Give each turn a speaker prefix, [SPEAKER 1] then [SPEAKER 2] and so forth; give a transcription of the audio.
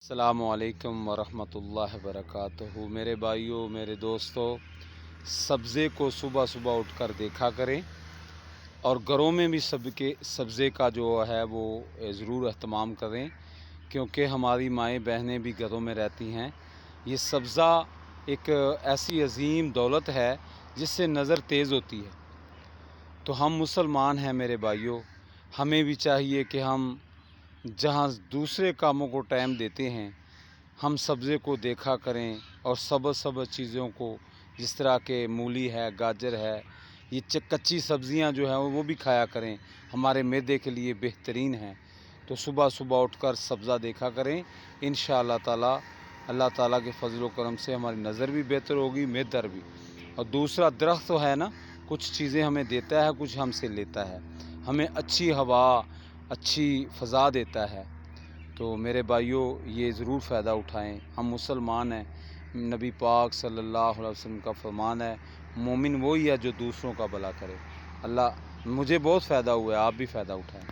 [SPEAKER 1] السلام علیکم ورحمۃ اللہ وبرکاتہ۔ میرے بھائیوں، میرے دوستوں، سبزے کو صبح صبح اٹھ کر دیکھا کریں، اور گھروں میں بھی سبزے کا جو ہے وہ ضرور اہتمام کریں، کیونکہ ہماری مائیں بہنیں بھی گھروں میں رہتی ہیں۔ یہ سبزہ ایک ایسی عظیم دولت ہے جس سے نظر تیز ہوتی ہے۔ تو ہم مسلمان ہیں میرے بھائیوں، ہمیں بھی چاہیے کہ ہم جہاں دوسرے کاموں کو ٹائم دیتے ہیں، ہم سبزے کو دیکھا کریں، اور سبز چیزوں کو، جس طرح کہ مولی ہے، گاجر ہے، یہ کچی سبزیاں جو ہیں وہ بھی کھایا کریں، ہمارے معدے کے لیے بہترین ہیں۔ تو صبح صبح اٹھ کر سبزہ دیکھا کریں، انشاءاللہ تعالی اللہ تعالیٰ کے فضل و کرم سے ہماری نظر بھی بہتر ہوگی، معدہ بھی۔ اور دوسرا، درخت تو ہے نا، کچھ چیزیں ہمیں دیتا ہے، کچھ ہم سے لیتا ہے، ہمیں اچھی ہوا، اچھی فضا دیتا ہے۔ تو میرے بھائیوں، یہ ضرور فائدہ اٹھائیں، ہم مسلمان ہیں۔ نبی پاک صلی اللہ علیہ وسلم کا فرمان ہے، مومن وہی ہے جو دوسروں کا بھلا کرے۔ مجھے بہت فائدہ ہوا ہے، آپ بھی فائدہ اٹھائیں۔